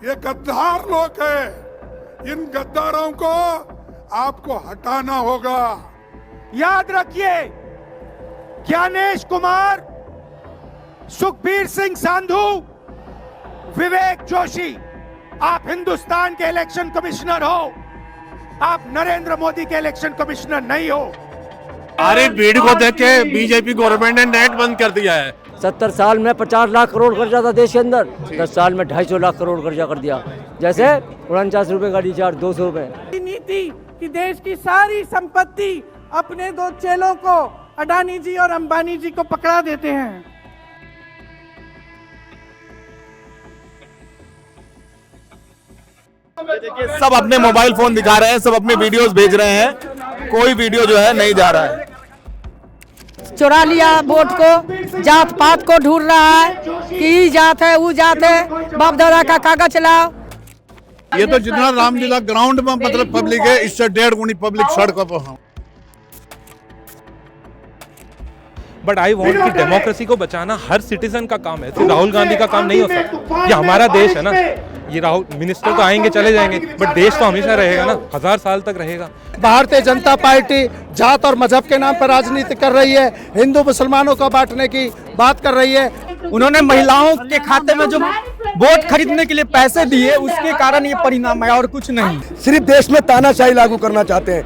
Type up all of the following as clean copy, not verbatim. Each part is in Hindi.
ये गद्दार लोग हैं। इन गद्दारों को आपको हटाना होगा। याद रखिए, ज्ञानेश कुमार, सुखबीर सिंह सांधू, विवेक जोशी, आप हिंदुस्तान के इलेक्शन कमिश्नर हो, आप नरेंद्र मोदी के इलेक्शन कमिश्नर नहीं हो। अरे भीड़ को देख के बीजेपी गवर्नमेंट ने नेट बंद कर दिया है। 70 साल में 50 लाख करोड़ कर्जा था देश के अंदर, 10 साल में 250 लाख करोड़ कर्जा कर दिया। जैसे 49 रुपए का रिचार्ज 200 रुपए। नीति कि देश की सारी संपत्ति अपने दो चेलों को, अडानी जी और अंबानी जी को पकड़ा देते हैं। देखिए, सब अपने मोबाइल फोन दिखा रहे हैं, सब अपने वीडियोस भेज रहे हैं, कोई वीडियो जो है नहीं जा रहा है। चुरा लिया वोट को, जात पात को ढूंढ रहा है कि ई जात है वो जात है, बाप दादा का कागज लाओ। ये तो जितना रामलीला ग्राउंड में मतलब पब्लिक है, इससे 1.5 गुनी पब्लिक सड़कों पर। बट आई वॉन्ट कि डेमोक्रेसी को बचाना हर सिटीजन का काम है, सिर्फ राहुल गांधी का काम नहीं हो सकता। ये हमारा देश है ना, ये राहुल मिनिस्टर तो आएंगे चले जाएंगे, बट देश तो हमेशा रहेगा ना, 1000 साल तक रहेगा। भारतीय जनता पार्टी जात और मजहब के नाम पर राजनीति कर रही है, हिंदू मुसलमानों को बांटने की बात कर रही है। उन्होंने महिलाओं के खाते में जो वोट खरीदने के लिए पैसे दिए, उसके कारण ये परिणाम है और कुछ नहीं। सिर्फ देश में तानाशाही लागू करना चाहते हैं।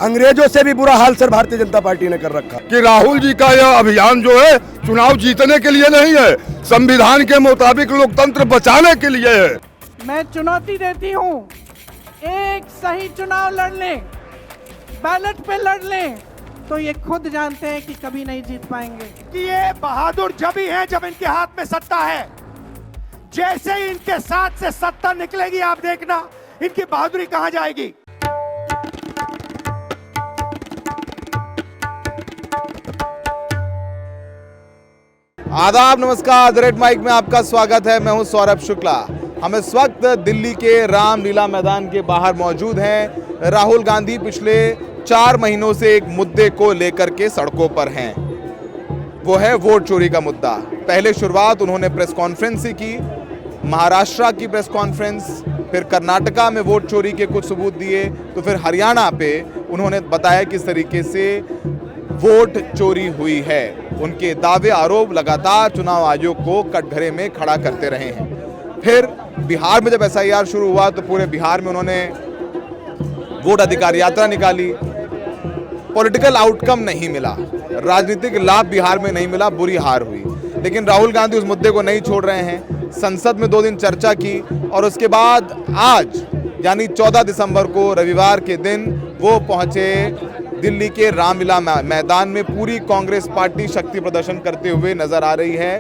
अंग्रेजों से भी बुरा हाल सर भारतीय जनता पार्टी ने कर रखा। कि राहुल जी का यह अभियान जो है चुनाव जीतने के लिए नहीं है, संविधान के मुताबिक लोकतंत्र बचाने के लिए है। मैं चुनौती देती हूँ, एक सही चुनाव लड़ लें, बैलेट पे लड़ लें, तो ये खुद जानते हैं कि कभी नहीं जीत पाएंगे। कि ये बहादुर जब ही हैं जब इनके हाथ में सत्ता है। जैसे ही इनके साथ से सत्ता निकलेगी, आप देखना इनकी बहादुरी कहां जाएगी। आदाब, नमस्कार। द रेड माइक में आपका स्वागत है। मैं हूं सौरभ शुक्ला। हम इस वक्त दिल्ली के रामलीला मैदान के बाहर मौजूद हैं। राहुल गांधी पिछले 4 महीनों से एक मुद्दे को लेकर के सड़कों पर हैं, वो है वोट चोरी का मुद्दा। पहले शुरुआत उन्होंने प्रेस कॉन्फ्रेंस से की, महाराष्ट्र की प्रेस कॉन्फ्रेंस, फिर कर्नाटका में वोट चोरी के कुछ सबूत दिए, तो फिर हरियाणा पे उन्होंने बताया किस तरीके से वोट चोरी हुई है। उनके दावे आरोप लगातार चुनाव आयोग को कटघरे में खड़ा करते रहे हैं। फिर बिहार में जब SIR शुरू हुआ तो पूरे बिहार में उन्होंने वोट अधिकार यात्रा निकाली। पॉलिटिकल आउटकम नहीं मिला, राजनीतिक लाभ बिहार में नहीं मिला, बुरी हार हुई। लेकिन राहुल गांधी उस मुद्दे को नहीं छोड़ रहे हैं। संसद में 2 दिन चर्चा की और उसके बाद आज यानी 14 दिसंबर को रविवार के दिन वो पहुंचे दिल्ली के रामलीला मैदान में। पूरी कांग्रेस पार्टी शक्ति प्रदर्शन करते हुए नजर आ रही है।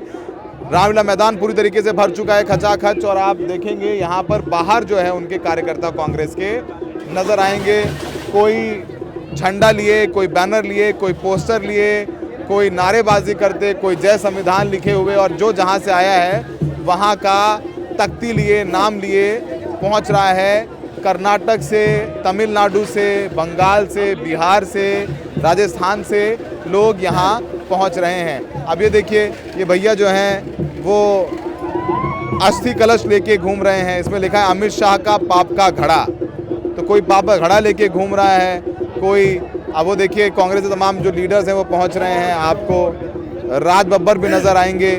रामलीला मैदान पूरी तरीके से भर चुका है, खचाखच। और आप देखेंगे यहाँ पर बाहर जो है उनके कार्यकर्ता कांग्रेस के नजर आएंगे, कोई झंडा लिए, कोई बैनर लिए, कोई पोस्टर लिए, कोई नारेबाजी करते, कोई जय संविधान लिखे हुए, और जो जहाँ से आया है वहाँ का तख्ती लिए, नाम लिए पहुँच रहा है। कर्नाटक से, तमिलनाडु से, बंगाल से, बिहार से, राजस्थान से लोग यहाँ पहुँच रहे हैं। अब ये देखिए, ये भैया जो हैं वो अस्थि कलश लेके घूम रहे हैं। इसमें लिखा है अमित शाह का पाप का घड़ा। तो कोई पाप का घड़ा लेके घूम रहा है, कोई। अब वो देखिए कांग्रेस के तमाम जो लीडर्स हैं वो पहुँच रहे हैं। आपको राज बब्बर भी नज़र आएंगे,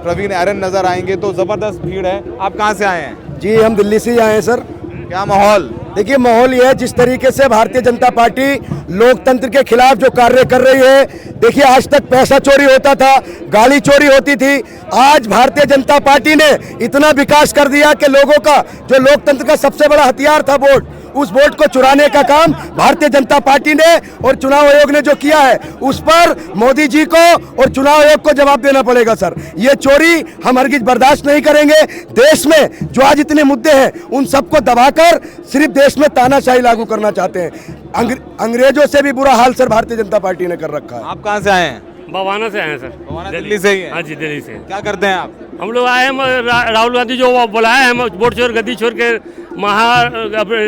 प्रवीण आर्यन नज़र आएंगे। तो ज़बरदस्त भीड़ है। आप कहाँ से आए हैं? जी हम दिल्ली से ही आए हैं सर। क्या माहौल? देखिए माहौल ये है, जिस तरीके से भारतीय जनता पार्टी लोकतंत्र के खिलाफ जो कार्य कर रही है। देखिए आज तक पैसा चोरी होता था, गाड़ी चोरी होती थी, आज भारतीय जनता पार्टी ने इतना विकास कर दिया कि लोगों का जो लोकतंत्र का सबसे बड़ा हथियार था वोट, उस वोट को चुराने का काम भारतीय जनता पार्टी ने और चुनाव आयोग ने जो किया है उस पर मोदी जी को और चुनाव आयोग को जवाब देना पड़ेगा सर। ये चोरी हम हरगिज बर्दाश्त नहीं करेंगे। देश में जो आज इतने मुद्दे हैं उन सबको दबाकर सिर्फ देश में तानाशाही लागू करना चाहते हैं। अंग्रेजों से भी बुरा हाल सर भारतीय जनता पार्टी ने कर रखा है। आप कहाँ से आए हैं? बवाना से आए हैं सर। बवाना दिल्ली से ही है? हाँ जी, दिल्ली से। क्या करते हैं आप? हम लोग आए हैं राहुल गांधी जो बुलाए हैं, वोट चोर गद्दी छोड़ के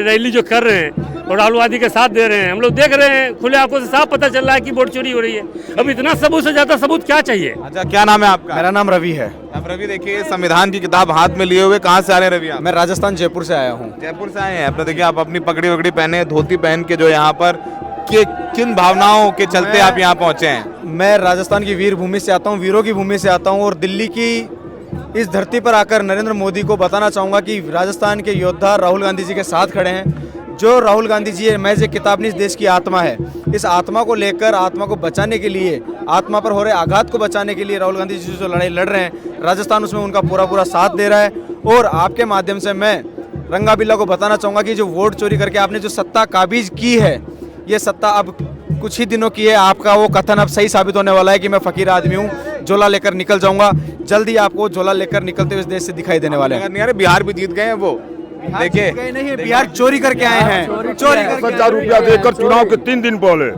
रैली जो कर रहे हैं और राहुल गांधी के साथ दे रहे हैं। हम लोग देख रहे हैं, खुले आंखों से साफ पता चल रहा है कि वोट चोरी हो रही है। अब इतना सबूत से ज्यादा सबूत क्या चाहिए? अच्छा, क्या नाम है आपका? मेरा नाम रवि है। अब रवि देखिए, संविधान की किताब हाथ में लिए हुए कहाँ से आ रहे हैं रवि आप? मैं राजस्थान जयपुर से आया हूँ। जयपुर से आए हैं अपने। देखिए आप अपनी पगड़ी वगड़ी पहने, धोती पहन के जो यहाँ पर किन भावनाओं के चलते आप यहाँ पहुँचे हैं? मैं राजस्थान की वीर भूमि से आता हूँ, वीरों की भूमि से आता हूँ और दिल्ली की इस धरती पर आकर नरेंद्र मोदी को बताना चाहूँगा कि राजस्थान के योद्धा राहुल गांधी जी के साथ खड़े हैं। जो राहुल गांधी जी है, महज एक किताब नहीं, इस देश की आत्मा है। इस आत्मा को लेकर, आत्मा को बचाने के लिए, आत्मा पर हो रहे आघात को बचाने के लिए राहुल गांधी जी जो लड़ाई लड़ रहे हैं, राजस्थान उसमें उनका पूरा साथ दे रहा है। और आपके माध्यम से मैं रंगा बिल्ला को बताना चाहूँगा कि जो वोट चोरी करके आपने जो सत्ता काबिज की है, ये सत्ता अब कुछ ही दिनों की है। आपका वो कथन अब सही साबित होने वाला है कि मैं फकीर आदमी हूँ, झोला लेकर निकल जाऊंगा। जल्दी आपको झोला लेकर निकलते हुए इस देश से दिखाई देने वाले हैं। नहीं, अरे बिहार भी जीत गए हैं वो। देखिए नहीं, बिहार चोरी करके आए हैं। चोरी 10,000 रुपया देकर चुनाव के 3 दिन पहले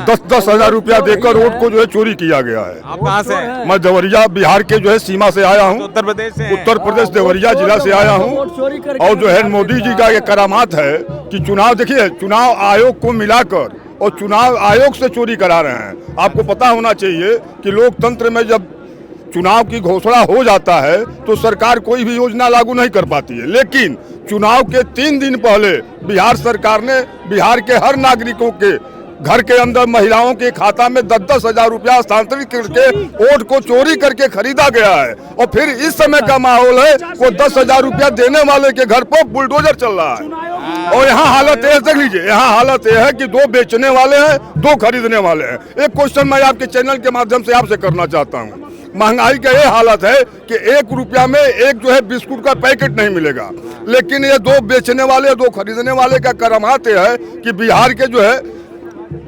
10-10 हजार रुपया देकर वोट को जो है चोरी किया गया है। आप कहाँ से हैं? मैं देवरिया बिहार के जो है सीमा से आया हूँ। उत्तर प्रदेश से? उत्तर प्रदेश देवरिया जिला से आया हूँ। और जो है मोदी जी का ये करामात है कि चुनाव, देखिए चुनाव आयोग को मिलाकर और चुनाव आयोग से चोरी करा रहे हैं। आपको पता होना चाहिए कि लोकतंत्र में जब चुनाव की घोषणा हो जाता है तो सरकार कोई भी योजना लागू नहीं कर पाती है, लेकिन चुनाव के 3 दिन पहले बिहार सरकार ने बिहार के हर नागरिकों के घर के अंदर महिलाओं के खाता में 10-10 हजार रुपया हस्तांतरित करके वोट को चोरी करके खरीदा गया है। और फिर इस समय का माहौल है वो 10 हजार रुपया देने वाले के घर पर बुलडोजर चल रहा है। और यहाँ हालत है, देख लीजिए, यहाँ हालत यह है कि 2 बेचने वाले हैं, 2 खरीदने वाले हैं। एक क्वेश्चन मैं आपके चैनल के माध्यम से आपसे करना चाहता हूँ। महंगाई का ये हालत है कि 1 रुपया में एक जो है बिस्कुट का पैकेट नहीं मिलेगा, लेकिन ये 2 बेचने वाले 2 खरीदने वाले का करामात है कि बिहार के जो है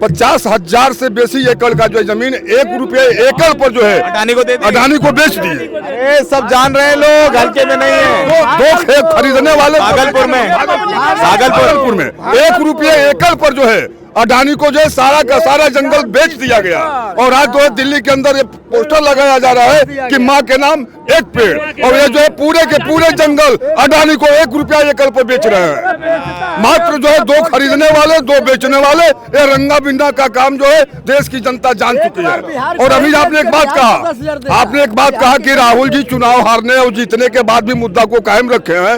50,000 से बेसी एकड़ का जो जमीन 1 रुपये एकड़ पर जो है अडानी को बेच दिए। अरे सब जान रहे हैं लोग, हल्के में नहीं है। 2 खेत खरीदने वाले भागलपुर में 1 रुपये एकड़ पर जो है अडानी को जो है सारा का सारा जंगल बेच दिया गया। और आज जो है दिल्ली के अंदर ये पोस्टर लगाया जा रहा है कि माँ के नाम एक पेड़, और ये जो है पूरे के पूरे जंगल अडानी को 1 रुपया एकड़ पर बेच रहे हैं। मात्र जो है 2 खरीदने वाले 2 बेचने वाले, ये रंगा बिंदा का काम जो है देश की जनता जान चुकी है। और अभी आपने एक बात कहा कि राहुल जी चुनाव हारने और जीतने के बाद भी मुद्दा को कायम रखे हैं।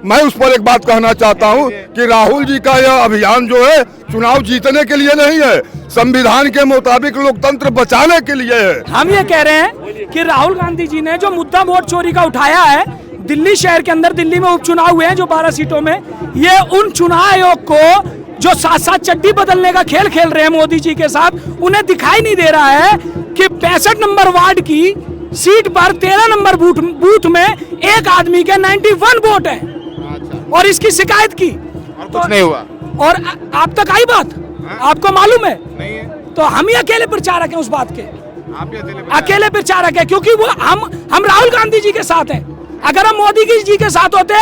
मैं उस पर एक बात कहना चाहता हूँ कि राहुल जी का यह अभियान जो है चुनाव जीतने के लिए नहीं है, संविधान के मुताबिक लोकतंत्र बचाने के लिए है। हम ये कह रहे हैं कि राहुल गांधी जी ने जो मुद्दा वोट चोरी का उठाया है, दिल्ली शहर के अंदर, दिल्ली में उपचुनाव हुए हैं जो 12 सीटों में, ये उन चुनाव आयोग को जो साथ चड्डी बदलने का खेल खेल रहे हैं मोदी जी के साथ, उन्हें दिखाई नहीं दे रहा है कि 65 नंबर वार्ड की सीट पर 13 नंबर बूथ में एक आदमी के 91 वोट है और इसकी शिकायत की और कुछ नहीं हुआ। और आप तक आई बात? आपको मालूम है? नहीं है। तो हम ही अकेले प्रचारक हैं उस बात के, आप अकेले प्रचारक है, क्योंकि वो हम राहुल गांधी जी के साथ हैं। अगर हम मोदी जी के साथ होते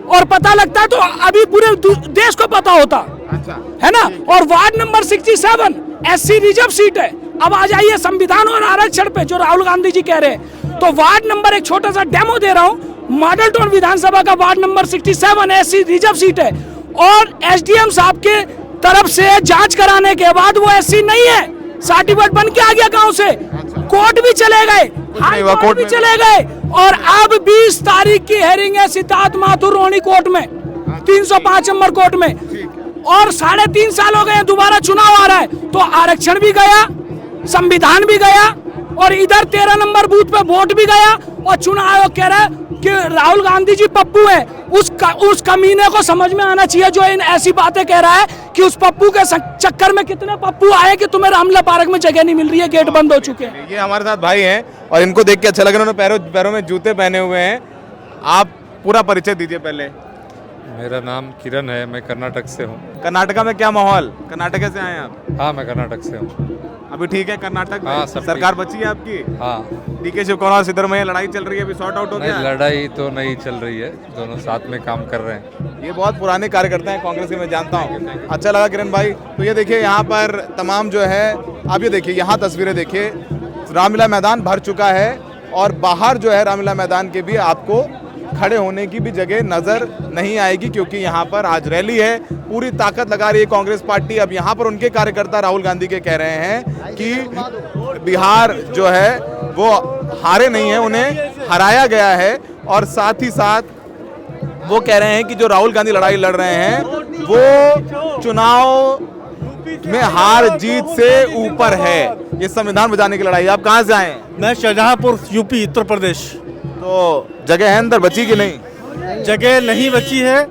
और पता लगता तो अभी पूरे देश को पता होता। अच्छा। है ना? और ward number 67 SC reserve seat है। अब आ जाइए संविधान और आरक्षण पे जो राहुल गांधी जी कह रहे हैं। तो वार्ड नंबर, एक छोटा सा डेमो दे रहा हूँ, मॉडल टाउन विधानसभा का ward number 67 SC reserve seat है और SDM साहब के तरफ से जांच कराने के बाद वो SC नहीं है, सर्टिफिकेट बन के आ गया गांव से। कोर्ट भी चले गए, हाई कोर्ट भी चले गए और अब 20 तारीख की हेयरिंग है सिद्धार्थ माथुर रोहिणी कोर्ट में, 305 नंबर कोर्ट में। और 3.5 साल हो गए, दोबारा चुनाव आ रहा है, तो आरक्षण भी गया, संविधान भी गया और इधर 13 नंबर बूथ पे वोट भी गया। और चुनाव आयोग कह रहा है कि राहुल गांधी जी पप्पू है। उस कमीने को समझ में आना चाहिए जो इन ऐसी बातें कह रहा है कि उस पप्पू के चक्कर में कितने पप्पू आए कि तुम्हें रामला पार्क में जगह नहीं मिल रही है, गेट बंद हो चुके हैं। ये हमारे साथ भाई हैं और इनको देख के अच्छा लग रहा है, उन्होंने पैरों में जूते पहने हुए हैं। आप पूरा परिचय दीजिए पहले। मेरा नाम किरण है, मैं कर्नाटक से हूँ। कर्नाटका में क्या माहौल? कर्नाटक से आए हैं आप? हाँ, मैं कर्नाटक से हूँ। अभी ठीक है कर्नाटक में? हाँ, सब सरकार बची है आपकी? हाँ। डीके शिवकुमार और सिद्धरमैया लड़ाई चल रही है, अभी सॉर्ट आउट हो नहीं, गया? लड़ाई तो नहीं चल रही है, दोनों साथ में काम कर रहे हैं। ये बहुत पुराने कार्यकर्ता हैं कांग्रेस के, मैं जानता हूँ। अच्छा लगा किरण भाई। तो ये देखिए यहाँ पर तमाम जो है, आप ये देखिए यहाँ तस्वीरें देखिए, रामलीला मैदान भर चुका है और बाहर जो है रामलीला मैदान के भी आपको खड़े होने की भी जगह नजर नहीं आएगी, क्योंकि यहाँ पर आज रैली है, पूरी ताकत लगा रही है कांग्रेस पार्टी। अब यहाँ पर उनके कार्यकर्ता राहुल गांधी के कह रहे हैं कि बिहार जो है वो हारे नहीं है, उन्हें हराया गया है। और साथ ही साथ वो कह रहे हैं कि जो राहुल गांधी लड़ाई लड़ रहे हैं वो चुनाव में हार जीत से ऊपर है, ये संविधान बचाने की लड़ाई। आप कहाँ से आए हैं? मैं शाहजहांपुर, यूपी, उत्तर प्रदेश। तो जगह है अंदर बची कि नहीं? जगह नहीं बची है,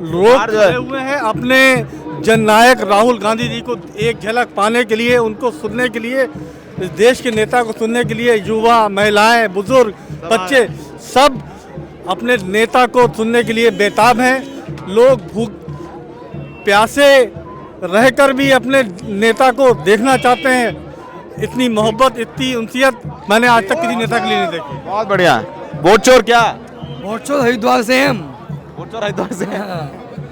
लोग खड़े हुए हैं अपने जननायक राहुल गांधी जी को एक झलक पाने के लिए, उनको सुनने के लिए, इस देश के नेता को सुनने के लिए युवा, महिलाएं, बुजुर्ग, बच्चे सब अपने नेता को सुनने के लिए बेताब हैं। लोग भूख प्यासे रहकर भी अपने नेता को देखना चाहते हैं। इतनी मोहब्बत, इतनी उनसियत मैंने आज तक किसी नेता के लिए नहीं देखी। बहुत बढ़िया। वोट चोर क्या? वोट चोर हरिद्वार से हम। वोट चोर हरिद्वार से?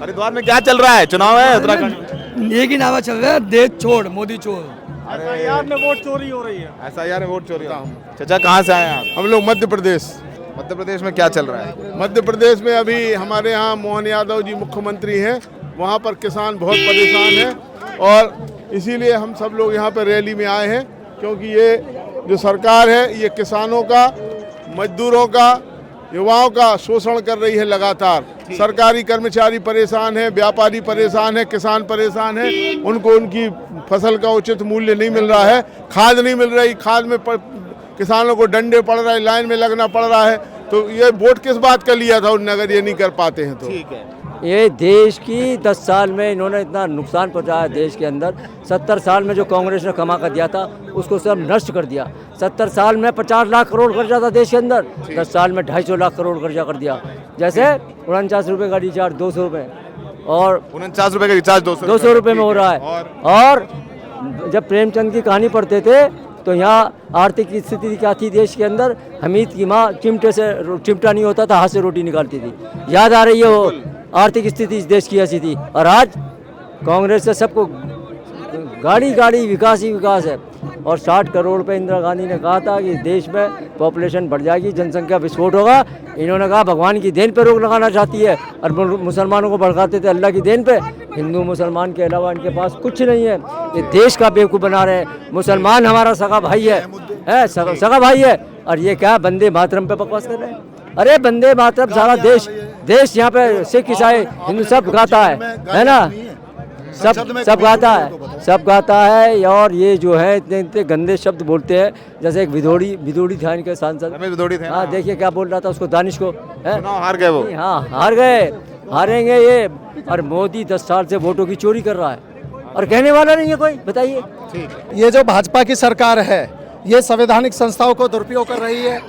हरिद्वार में क्या चल रहा है? चुनाव है उत्तराखंड? एक ही नारा चल रहा है, देश छोड़ मोदी चोर। एसआईआर में वोट चोरी हो रही है। एसआईआर में वोट चोरी हो रही है। चाचा कहाँ से आए हैं आप? हम लोग मध्य प्रदेश। मध्य प्रदेश में क्या चल रहा है? मध्य प्रदेश में अभी हमारे यहाँ मोहन यादव जी मुख्यमंत्री हैं, वहाँ पर किसान बहुत परेशान हैं और इसीलिए हम सब लोग यहाँ पर रैली में आए हैं, क्योंकि ये जो सरकार है ये किसानों का, मजदूरों का, युवाओं का शोषण कर रही है लगातार। सरकारी कर्मचारी परेशान है, व्यापारी परेशान है, किसान परेशान है, उनको उनकी फसल का उचित मूल्य नहीं मिल रहा है, खाद नहीं मिल रही, खाद में किसानों को डंडे पड़ रहे हैं, लाइन में लगना पड़ रहा है। तो ये वोट किस बात का लिया था उन्होंने, अगर ये नहीं कर पाते हैं तो? ठीक है। ये देश की 10 साल में इन्होंने इतना नुकसान पहुंचाया देश के अंदर। 70 साल में जो कांग्रेस ने कमा कर दिया था उसको सब नष्ट कर दिया। 70 साल में 50 लाख करोड़ कर्जा था देश के अंदर, 10 साल में 250 लाख करोड़ कर्जा कर दिया। जैसे 49 रुपये का रिचार्ज 200 रुपये, और 49 रुपये का रिचार्ज 200 रुपये में हो रहा है। और जब प्रेमचंद की कहानी पढ़ते थे तो यहाँ आर्थिक स्थिति क्या थी देश के अंदर? हमीद की माँ चिमटा नहीं होता था, हाथ से रोटी निकालती थी। याद आ रही है वो आर्थिक स्थिति इस देश की ऐसी थी। और आज कांग्रेस से सबको गाड़ी गाड़ी विकास ही विकास है। और 60 करोड़ पे इंदिरा गांधी ने कहा था कि देश में पॉपुलेशन बढ़ जाएगी, जनसंख्या विस्फोट होगा। इन्होंने कहा भगवान की देन पे रोक लगाना चाहती है और मुसलमानों को भड़काते थे अल्लाह की देन पे। हिंदू मुसलमान के अलावा इनके पास कुछ नहीं है, ये देश का बेवकूफ़ बना रहे हैं। मुसलमान हमारा सगा भाई है सगा भाई है, और ये क्या वंदे मातरम पे बकवास कर रहे हैं। अरे वंदे मातरम सारा देश यहाँ पे सिख ईसाई हिंदू सब गाता है ना, सब गाता है। और ये जो है इतने इतने गंदे शब्द बोलते हैं, जैसे एक विदोड़ी था इनके सांसद, हाँ देखिए क्या बोल रहा था उसको, दानिश को। हार गए वो। हाँ हार गए, हारेंगे ये। और मोदी 10 साल से वोटों की चोरी कर रहा है और कहने वाला नहीं है कोई, बताइए। ये जो भाजपा की सरकार है ये संवैधानिक संस्थाओं को दुरुपयोग कर रही है।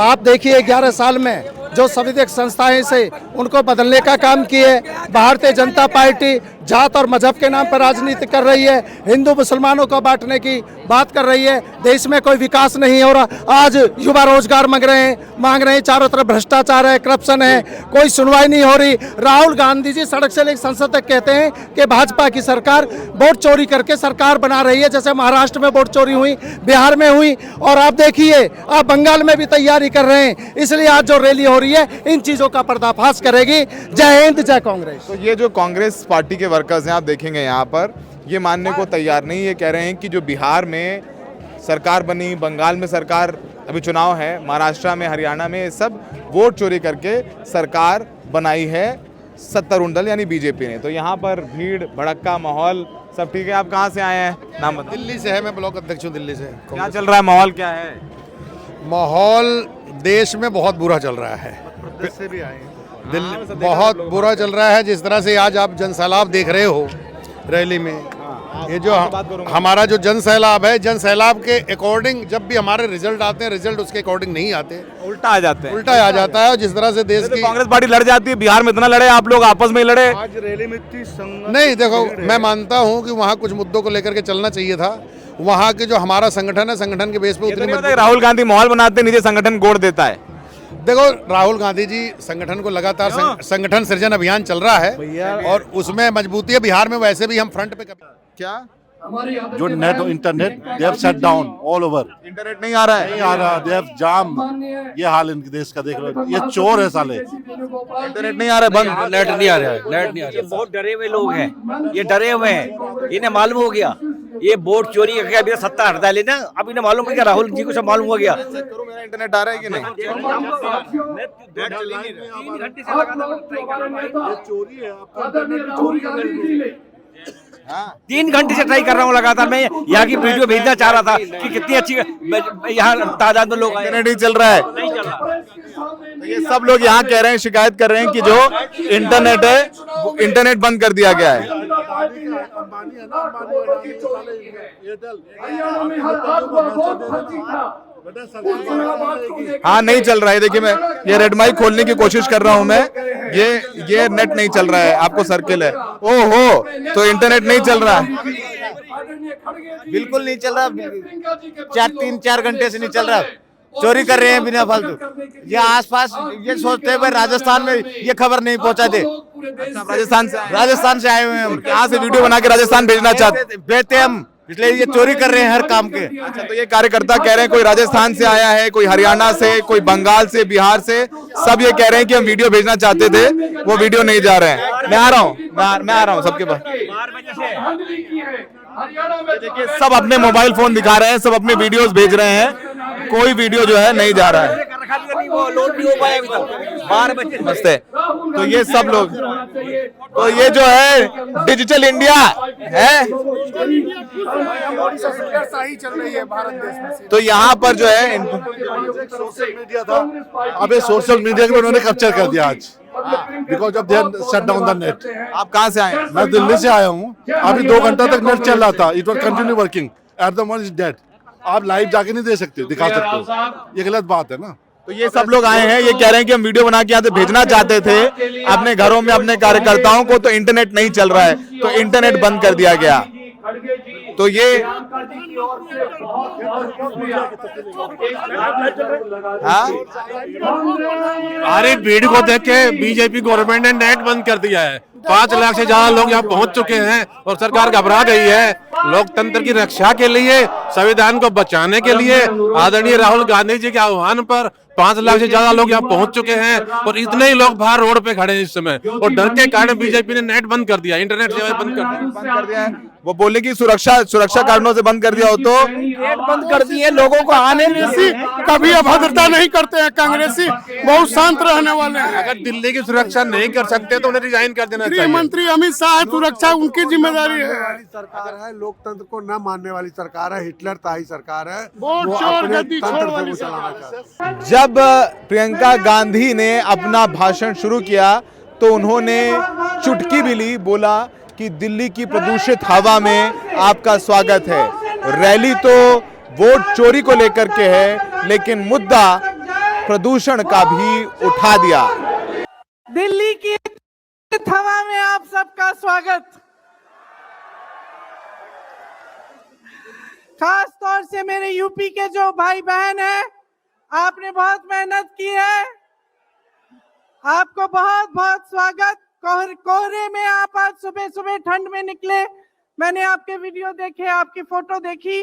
आप देखिए 11 साल में जो संवैधानिक संस्थाएं से उनको बदलने का काम किए। भारतीय जनता पार्टी जात और मजहब के नाम पर राजनीति कर रही है, हिंदू मुसलमानों को बांटने की बात कर रही है। देश में कोई विकास नहीं हो रहा। आज युवा रोजगार मांग रहे हैं, चारों तरफ भ्रष्टाचार है, करप्शन है, कोई सुनवाई नहीं हो रही। राहुल गांधी जी सड़क से लेकर संसद तक कहते हैं कि भाजपा की सरकार वोट चोरी करके सरकार बना रही है, जैसे महाराष्ट्र में वोट चोरी हुई, बिहार में हुई, और आप देखिए आप बंगाल में भी तैयारी कर रहे हैं। इसलिए आज जो रैली हो रही है इन चीजों का पर्दाफाश करेगी। जय हिंद, जय कांग्रेस। तो ये जो कांग्रेस पार्टी के वर्कर्स हैं, आप देखेंगे यहाँ पर ये मानने को तैयार नहीं। ये कह रहे हैं कि जो बिहार में सरकार बनी, बंगाल में सरकार, अभी चुनाव है, महाराष्ट्र में, हरियाणा में, सब वोट चोरी करके सरकार बनाई है सत्तारूढ़ दल यानी बीजेपी ने। तो यहाँ पर भीड़ भड़का माहौल सब ठीक है। आप कहाँ से आए हैं? नाम बताइए। दिल्ली से है, मैं ब्लॉक अध्यक्ष हूँ दिल्ली से। क्या चल रहा है, माहौल क्या है? माहौल देश में बहुत बुरा चल रहा है। से भी आए दिल्ली बहुत बुरा चल रहा है। जिस तरह से आज आप जनसैलाब देख रहे हो रैली में, ये जो हमारा जो जन सैलाब है, जन सैलाब के अकॉर्डिंग जब भी हमारे रिजल्ट आते हैं, रिजल्ट उसके अकॉर्डिंग नहीं आते, उल्टा आ जाते हैं। उल्टा आ जाता है। और जिस तरह से देश की कांग्रेस पार्टी लड़ जाती है, बिहार में इतना लड़े, आप लोग आपस में ही लड़े। आज रैली में इतनी नहीं, देखो मैं मानता हूँ कि वहाँ कुछ मुद्दों को लेकर के चलना चाहिए था। वहाँ के जो हमारा संगठन है, संगठन के बेस पे उतनी राहुल गांधी माहौल बनाते, नीचे संगठन गोड़ देता है। देखो, राहुल गांधी जी संगठन को लगातार संगठन सृजन अभियान चल रहा है और उसमें मजबूती है। बिहार में वैसे भी हम फ्रंट पे क्या जो net internet they have shut down all over. Internet नहीं आ रहा है, नहीं आ रहा, दे हैव जाम। ये हाल इनके देश का देख लो, ये चोर है साले। इंटरनेट नहीं आ रहा है, बंद, नेट नहीं आ रहा है, नेट नहीं आ रहा है। बहुत डरे हुए लोग हैं, ये डरे हुए हैं, इन्हें मालूम हो गया ये वोट चोरी का अभी सत्ता हटा लेना। अब इन्हें मालूम हो गया, राहुल जी को सब मालूम हो गया। मेरा इंटरनेट आ रहा है कि नहीं? 3 घंटे से ट्राई कर रहा हूँ लगातार। मैं यहाँ की वीडियो भेजना चाह रहा था कि कितनी अच्छी यहाँ तादाद में लोग इंटरनेट ही चल रहा है। तो ये सब लोग यहाँ कह रहे हैं, शिकायत कर रहे हैं कि जो इंटरनेट है वो इंटरनेट बंद कर दिया गया है। हाँ, नहीं चल रहा है। देखिए, मैं ये रेड माइक खोलने की कोशिश कर रहा हूँ मैं, ये नेट नहीं चल रहा है, आपको सर्किल है। ओहो, तो इंटरनेट नहीं चल रहा है, बिल्कुल नहीं चल रहा। 3-4 घंटे से नहीं चल रहा, चोरी कर रहे हैं बिना फालतू। ये आसपास ये सोचते हैं भाई राजस्थान में ये खबर नहीं पहुंचा दे। राजस्थान से आए हुए हैं हम, यहाँ से वीडियो बना के राजस्थान भेजना भेजते हम, इसलिए ये चोरी कर रहे हैं हर काम के। अच्छा, तो ये कार्यकर्ता कह रहे हैं कोई राजस्थान से आया है, कोई हरियाणा से, कोई बंगाल से, बिहार से, सब ये कह रहे हैं कि हम वीडियो भेजना चाहते थे, वो वीडियो नहीं जा रहे हैं। मैं आ रहा हूँ, मैं आ रहा हूँ सबके पास। देखिए, सब अपने मोबाइल फोन दिखा रहे हैं, सब अपने वीडियोस भेज रहे हैं, कोई वीडियो जो है नहीं जा रहा है। नमस्ते। तो ये सब लोग, तो ये जो है डिजिटल इंडिया है, सही चल रही है भारत देश में। तो यहाँ पर जो है सोशल मीडिया था, अब ये सोशल मीडिया को उन्होंने कैप्चर कर दिया आज, because of their shut down the net. आप कहाँ से आए? मैं दिल्ली से आया हूँ। अभी 2 घंटा तक नेट चल रहा था, it was continue working, at the moment is dead. आप लाइव जाके नहीं दे सकते, दिखा सकते हो, ये गलत बात है ना। तो ये सब लोग आए हैं, ये कह रहे हैं कि हम वीडियो बना के यहाँ से भेजना चाहते थे अपने घरों में अपने कार्यकर्ताओं को, तो इंटरनेट नहीं चल रहा है, तो इंटरनेट बंद कर दिया गया। तो ये अरे वीडियो को देख के बीजेपी गवर्नमेंट ने नेट बंद कर दिया है। 5 लाख से ज्यादा लोग यहाँ पहुँच चुके हैं और सरकार घबरा गई है। लोकतंत्र की रक्षा के लिए, संविधान को बचाने के लिए आदरणीय राहुल गांधी जी के आह्वान पर 5 लाख से ज्यादा लोग यहाँ पहुंच चुके हैं और इतने ही लोग बाहर रोड पे खड़े हैं इस समय। और डर के कारण बीजेपी ने नेट बंद कर दिया, इंटरनेट सेवा बंद कर दिया है। वो बोले कि सुरक्षा कारणों से बंद कर दिया हो, तो नेट बंद कर दिए, लोगों को आने नहीं। कभी अभद्रता नहीं करते हैं कांग्रेसी, बहुत शांत रहने वाले हैं। अगर दिल्ली की सुरक्षा नहीं कर सकते तो उन्हें रिजाइन कर देना चाहिए। गृह मंत्री अमित शाह, सुरक्षा उनकी जिम्मेदारी है। सरकार है, लोकतंत्र को न मानने वाली सरकार है, हिटलर ताई सरकार है, जब प्रियंका गांधी ने अपना भाषण शुरू किया तो उन्होंने चुटकी भी ली, बोला कि दिल्ली की प्रदूषित हवा में आपका स्वागत है। रैली तो वोट चोरी को लेकर के है, लेकिन मुद्दा प्रदूषण का भी उठा दिया। दिल्ली की हवा में आप सबका स्वागत। खास तौर से मेरे यूपी के जो भाई बहन हैं, आपने बहुत मेहनत की है, आपको बहुत बहुत स्वागत। कोहरे में आप आज सुबह सुबह ठंड में निकले, मैंने आपके वीडियो देखे, आपकी फोटो देखी,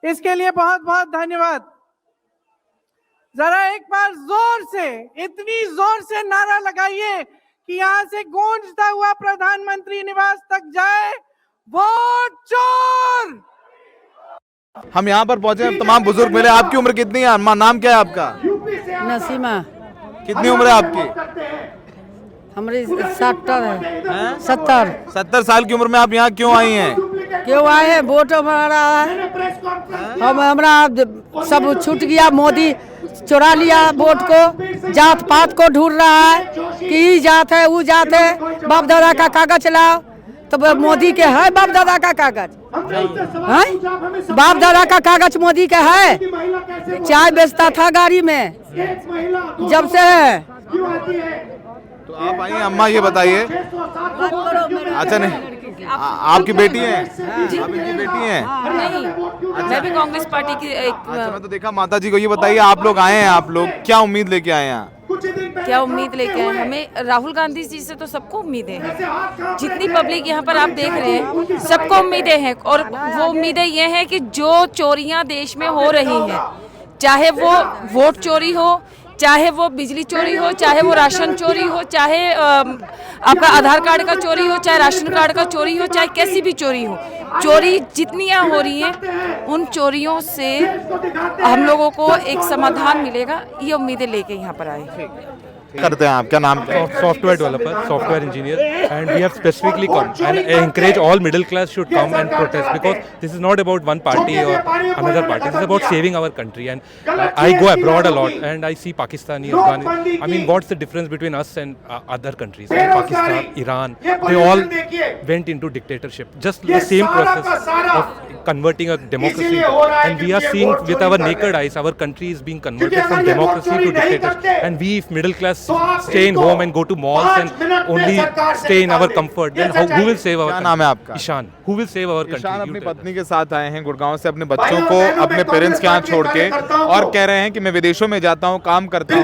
इसके लिए बहुत बहुत धन्यवाद। जरा एक बार जोर से, इतनी जोर से नारा लगाइए कि यहाँ से गूंजता हुआ प्रधानमंत्री निवास तक जाए, वोट चोर। हम यहाँ पर पहुंचे, तमाम बुजुर्ग मिले। आपकी उम्र कितनी है? नाम क्या है आपका? नसीमा। कितनी उम्र है आपकी? हमारी 70 है। 70 साल की उम्र में आप यहाँ क्यों आई हैं? क्यों आए हैं? वोट हमारा है, हमारा सब छूट गया, मोदी चुरा लिया वोट को, जात पात को ढूंढ रहा है कि ई जात है वो जात है, बाप दादा का कागज लाओ, तो वो मोदी के है बाप दादा का कागज है? बाप दादा का कागज मोदी का है। चाय बेचता था गाड़ी में जब से है। तो आप आइए अम्मा, ये बताइए। अच्छा नहीं, आपकी बेटी है? आप इनकी बेटी हैं? नहीं, मैं भी कांग्रेस पार्टी की एक। अच्छा, मैं तो देखा माता जी को। ये बताइए, आप लोग आए हैं, आप लोग क्या उम्मीद लेके आए हैं यहाँ? क्या उम्मीद लेके आए? हमें राहुल गांधी जी से तो सबको उम्मीदें हैं। जितनी पब्लिक यहाँ पर आप देख रहे हैं, सबको उम्मीदें हैं। और वो उम्मीदें ये हैं कि जो चोरियां देश में हो रही हैं, चाहे वो वोट चोरी हो, चाहे वो बिजली चोरी हो, चाहे वो राशन चोरी हो, चाहे आपका आधार कार्ड का चोरी हो, चाहे राशन कार्ड का चोरी हो, चाहे कैसी भी चोरी हो, चोरी जितनी यहाँ हो रही हैं, उन चोरियों से हम लोगों को एक समाधान मिलेगा, ये उम्मीदें लेके यहाँ पर आए। करते हैं आप, क्या नाम है? Software developer, software engineer, and we have specifically come and encourage all middle class should come and protest, because this is not about one party or another party. This is about saving our country. And I go abroad a lot and I see Pakistani, Afghani. I mean, what's the difference between us and other countries? Like Pakistan, Iran, they all went into dictatorship. Just the same process of converting a democracy, and we are seeing with our naked eyes our country is being converted from democracy to dictatorship. And we, if middle class, stay in home and go to malls and only stay in our comfort, then who will save our? क्या नाम है आपका? Ishan. Who will save our country? Ishan अपनी पत्नी के साथ आए हैं गुड़गांव से, अपने बच्चों को अपने पेरेंट्स के यहाँ छोड़ के, और कह रहे हैं कि मैं विदेशों में जाता हूँ, काम करता हूँ,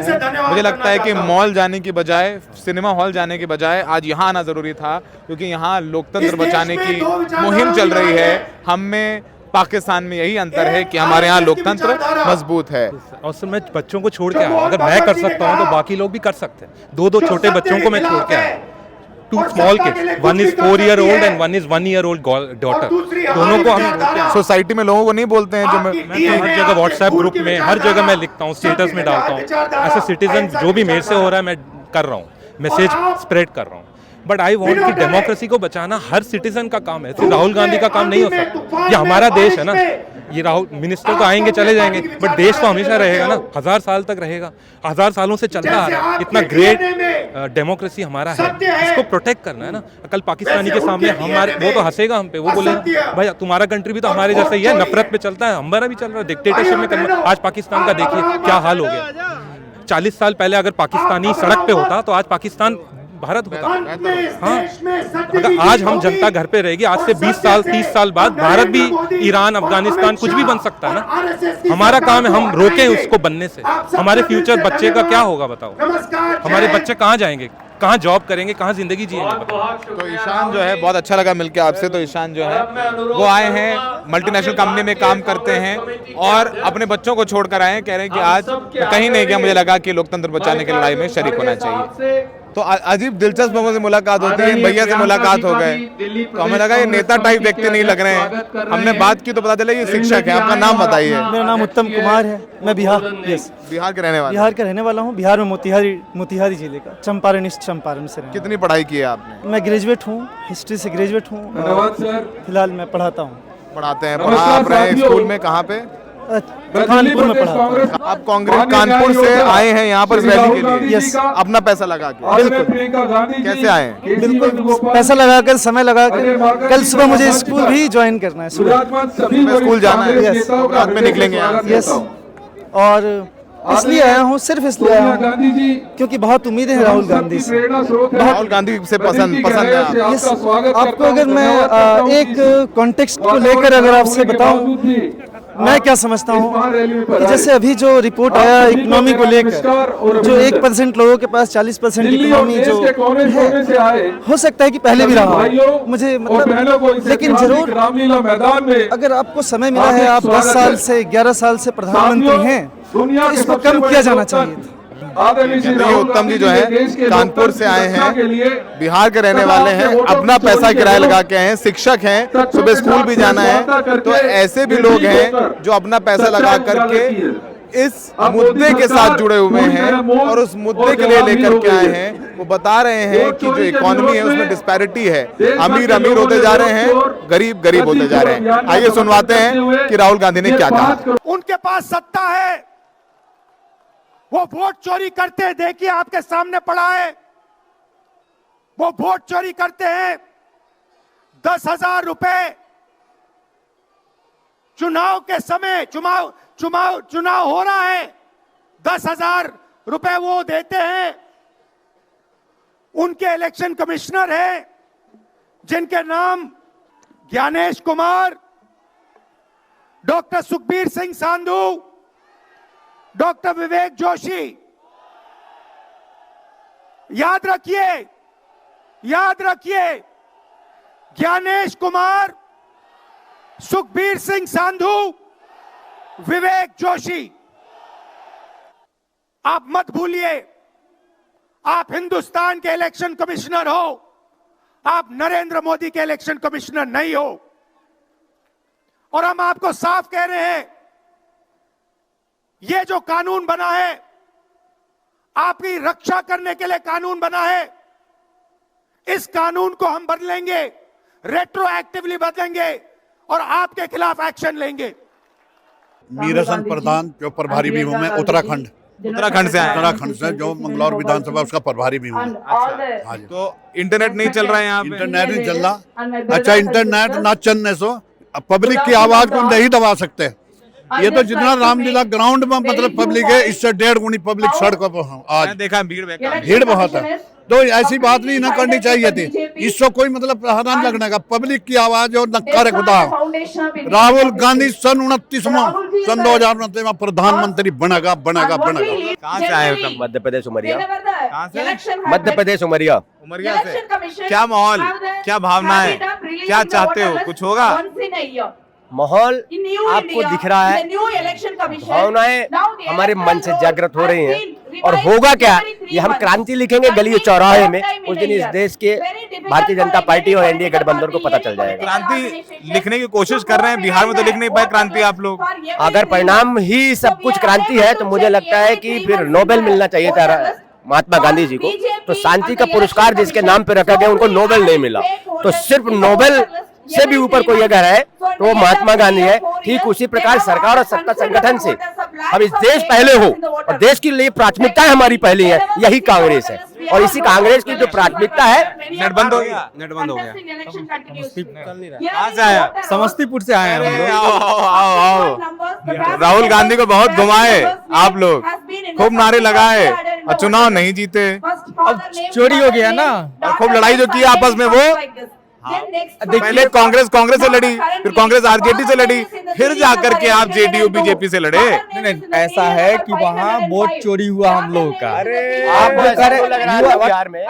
मुझे लगता है कि मॉल जाने की बजाय, सिनेमा हॉल जाने की बजाय आज यहाँ आना जरूरी था, क्योंकि यहाँ लोकतंत्र बचाने की मुहिम चल रही है। हम में पाकिस्तान में यही अंतर है कि हमारे यहाँ लोकतंत्र मजबूत है। और सर, मैं बच्चों को छोड़ के आया, अगर मैं कर सकता हूँ तो बाकी लोग भी कर सकते हैं। दो छोटे बच्चों को मैं छोड़ के आया, 2 small kids, one is 4-year-old and one is 1-year-old daughter। दोनों को हम सोसाइटी में लोगों को नहीं बोलते हैं, जो मैं हर जगह व्हाट्सएप ग्रुप में, हर जगह मैं लिखता हूँ, स्टेटस में डालता हूँ। ऐसे सिटीजन जो भी मेरे से हो रहा है मैं कर रहा हूँ, मैसेज स्प्रेड कर रहा हूँ। बट आई वॉन्ट कि डेमोक्रेसी को बचाना हर सिटीजन का काम है, सिर्फ राहुल गांधी का काम नहीं हो सकता। ये हमारा देश है ना, ये राहुल मिनिस्टर तो आएंगे चले जाएंगे, बट देश तो हमेशा रहेगा ना, 1000 साल तक रहेगा, 1000 सालों से चलता आ रहा है। इतना ग्रेट डेमोक्रेसी हमारा है, इसको प्रोटेक्ट करना है ना। कल पाकिस्तानी के सामने हमारे, वो तो हंसेगा हम पे, वो बोलेगा भाई तुम्हारा कंट्री भी तो हमारे जैसा ही है, नफरत पे चलता है, हमारा भी चल रहा है, डिक्टेटरशिप में करना। आज पाकिस्तान का देखिए क्या हाल हो गया। 40 साल पहले अगर पाकिस्तानी सड़क पे होता तो आज पाकिस्तान भारत होता। हाँ, अगर आज हम जनता घर पे रहेगी, आज से 20 साल 30 साल बाद भारत भी ईरान, अफगानिस्तान कुछ भी बन सकता है ना। हमारा काम है हम रोकें उसको बनने से। हमारे फ्यूचर बच्चे का क्या होगा बताओ? हमारे बच्चे कहाँ जाएंगे, कहाँ जॉब करेंगे, कहाँ जिंदगी जिएंगे बताओ? तो ईशान जो है, बहुत अच्छा लगा मिलकर आपसे। तो ईशान जो है वो आए हैं, मल्टीनेशनल कंपनी में काम करते हैं और अपने बच्चों को छोड़कर आए हैं। कह रहे हैं कि आज कहीं नहीं गया, मुझे लगा कि लोकतंत्र बचाने की लड़ाई में शरीक होना चाहिए। तो अजीब दिलचस्प लोगों से मुलाकात होती है, भैया से मुलाकात हो गए तो हमें लगा ये नेता टाइप व्यक्ति नहीं लग रहे हैं। हमने बात की तो पता चला ये शिक्षक है। आपका नाम बताइए। मेरा नाम उत्तम कुमार है, मैं बिहार के रहने वाला बिहार का रहने वाला हूँ। बिहार में मोतिहारी जिले का चंपारण ईस्ट चंपारण से। कितनी पढ़ाई की है आपने? मैं ग्रेजुएट हूँ, हिस्ट्री से ग्रेजुएट हूँ। फिलहाल मैं पढ़ाता हूँ। पढ़ाते हैं, आप रहे हैं स्कूल में? कहाँ पे? कानपुर में पढ़ा। आप कांग्रेस कानपुर से आए हैं यहाँ पर रैली के लिए? यस। अपना पैसा लगा के? बिल्कुल। कैसे आए? बिल्कुल पैसा लगाकर, समय लगाकर। कल सुबह मुझे स्कूल भी ज्वाइन करना है, स्कूल जाना है। यस। रात में निकलेंगे? यस। और इसलिए आया हूँ, सिर्फ इसलिए आया हूँ क्योंकि बहुत उम्मीदें हैं राहुल गांधी से। राहुल गांधी से पसंद है यस। आपको अगर मैं एक कॉन्टेक्स्ट को लेकर अगर आपसे बताऊं, मैं क्या समझता हूँ कि जैसे अभी जो रिपोर्ट आया इकोनॉमी को लेकर, जो 1% लोगों के पास 40% इकोनॉमी जो है, हो सकता है कि पहले भी रहा हो, मुझे मतलब, लेकिन जरूर अगर आपको समय मिला है, आप 10 साल से 11 साल से प्रधानमंत्री हैं, तो इसको कम किया जाना चाहिए था। उत्तम जी जो है कानपुर से आए हैं, बिहार के रहने वाले हैं, अपना पैसा किराया लगा के आए हैं, शिक्षक हैं, सुबह स्कूल भी जाना है। तो ऐसे भी लोग हैं जो अपना पैसा लगा करके इस मुद्दे के साथ जुड़े हुए हैं और उस मुद्दे के लिए लेकर के आए हैं। वो बता रहे हैं कि जो इकोनॉमी है उसमें डिस्पैरिटी है, अमीर अमीर होते जा रहे हैं, गरीब गरीब होते जा रहे हैं। आइए सुनवाते हैं कि राहुल गांधी ने क्या कहा। उनके पास सत्ता है, वो वोट चोरी करते हैं, देखिए आपके सामने पड़ा है, वो वोट चोरी करते हैं। 10,000 रुपए चुनाव के समय चुनाव हो रहा है, 10,000 रुपए वो देते हैं। उनके इलेक्शन कमिश्नर हैं जिनके नाम ज्ञानेश कुमार, डॉक्टर सुखबीर सिंह सांधू, डॉक्टर विवेक जोशी। याद रखिए, ज्ञानेश कुमार, सुखबीर सिंह सांधू, विवेक जोशी। आप मत भूलिए, आप हिंदुस्तान के इलेक्शन कमिश्नर हो, आप नरेंद्र मोदी के इलेक्शन कमिश्नर नहीं हो। और हम आपको साफ कह रहे हैं, ये जो कानून बना है, आपकी रक्षा करने के लिए कानून बना है। इस कानून को हम बदलेंगे, रेट्रोएक्टिवली बदलेंगे और आपके खिलाफ एक्शन लेंगे। मीरासन प्रधान जो प्रभारी भी हूँ मैं, उत्तराखंड से आए, उत्तराखंड से, जो मंगलौर विधानसभा उसका प्रभारी भी हूँ। हाँ जी। तो इंटरनेट नहीं चल रहा है यहाँ पे? इंटरनेट नहीं चल रहा। अच्छा, इंटरनेट ना चलने से पब्लिक की आवाज को नहीं दबा सकते। ये तो जितना रामलीला ग्राउंड में मतलब पब्लिक है, इससे 1.5 गुनी पब्लिक सड़कों पर आज देखा भीड़ बहुत है। तो ऐसी बात नहीं ना करनी चाहिए थी। इससे कोई मतलब प्रधान लगने का, पब्लिक की आवाज और नक्कारे खुदा। राहुल गांधी सन 2029 में प्रधानमंत्री बनेगा। कहाँ से आए हो? मध्य प्रदेश उमरिया। कहाँ से? मध्य प्रदेश उमरिया से। क्या माहौल, क्या भावना है, क्या चाहते हो, कुछ होगा? माहौल आपको दिख रहा है, भावनाएं हमारे मन से जागृत हो रही हैं। और होगा क्या, ये हम क्रांति लिखेंगे गली चौराहे में, उस दिन इस देश के भारतीय जनता पार्टी और एनडीए गठबंधन को पता चल जाएगा। क्रांति लिखने की कोशिश कर रहे हैं, बिहार में तो लिख नहीं पाए क्रांति आप लोग। अगर परिणाम ही सब कुछ क्रांति है तो मुझे लगता है कि फिर नोबेल मिलना चाहिए था महात्मा गांधी जी को। तो शांति का पुरस्कार जिसके नाम पे रखा गया उनको नोबेल नहीं मिला। तो सिर्फ नोबेल से भी ऊपर कोई अगर है तो वो महात्मा गांधी है। ठीक उसी प्रकार सरकार और सत्ता संगठन से हम इस देश पहले हो और देश के लिए प्राथमिकताएं हमारी पहली है, यही कांग्रेस है। और इसी कांग्रेस की जो प्राथमिकता है, नेट बंद हो गया। कहाँ से आया? समस्तीपुर से आए हैं हम लोग। आओ। राहुल गांधी को बहुत घुमाए आप लोग, खूब नारे लगाए और चुनाव नहीं जीते। अब चोरी हो गया ना, और खूब लड़ाई जो की आपस में वो पहले कांग्रेस से लड़ी, फिर कांग्रेस आरजेडी से लड़ी, फिर जाकर के आप जेडीयू बीजेपी से लड़े। नहीं, ऐसा है कि वहाँ वोट चोरी हुआ हम लोगों का।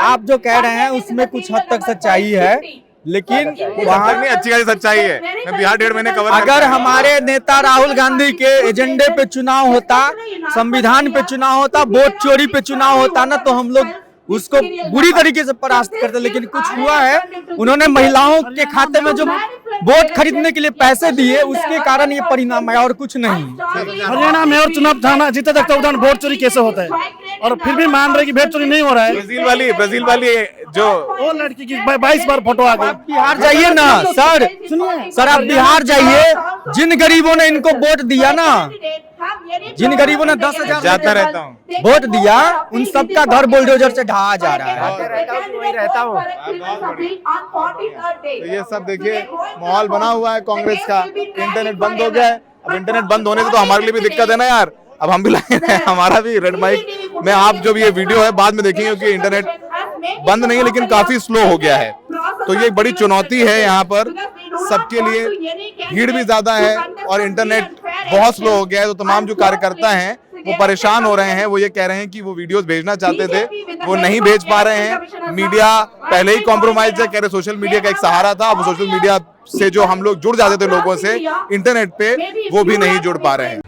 आप जो कह रहे हैं उसमें कुछ हद तक सच्चाई है, लेकिन वहाँ में अच्छी खासी सच्चाई है। मैं बिहार 1.5 महीने कवर अगर हमारे नेता राहुल गांधी के एजेंडे पे चुनाव होता, संविधान पे चुनाव होता, वोट चोरी पे चुनाव होता ना, तो हम लोग उसको बुरी तरीके से परास्त करते। लेकिन कुछ हुआ है, उन्होंने महिलाओं के खाते में जो वोट खरीदने के लिए पैसे दिए, उसके कारण ये परिणाम है और कुछ नहीं। हरियाणा में और चुनाव थाना जीते तक तो उधर वोट चोरी कैसे होता है, और फिर भी मान रहे कि वोट चोरी नहीं हो रहा है। ब्राजील वाली जो वो लड़की की 22 बार फोटो आ गई। बिहार जाइए ना सर, सुनिए सर, आप बिहार जाइए। जिन गरीबों ने इनको वोट दिया ना, जिन गरीबों ने 10,000 जाता रहता हूँ वोट दिया, उन सबका घर बुलडोजर से ढहा जा रहा है। तो ये सब देखिए माहौल बना हुआ है कांग्रेस का। इंटरनेट बंद हो गया है। अब इंटरनेट बंद होने से तो हमारे लिए भी दिक्कत है ना यार। अब हम भी लाए हमारा भी रेड माइक में आप जो भी ये वीडियो है बाद में देखेंगे, क्योंकि इंटरनेट बंद नहीं है लेकिन काफी स्लो हो गया है। तो ये एक बड़ी चुनौती है यहाँ पर सबके लिए। भीड़ भी ज्यादा है और इंटरनेट बहुत स्लो हो गया है। तो तमाम जो कार्यकर्ता हैं वो परेशान हो रहे हैं। वो ये कह रहे हैं कि वो वीडियोस भेजना चाहते थे, वो नहीं भेज पा रहे हैं। मीडिया पहले ही कॉम्प्रोमाइज है, कह रहे सोशल मीडिया का एक सहारा था। अब सोशल मीडिया से जो हम लोग जुड़ जाते थे लोगों से इंटरनेट पे, वो भी नहीं जुड़ पा रहे हैं।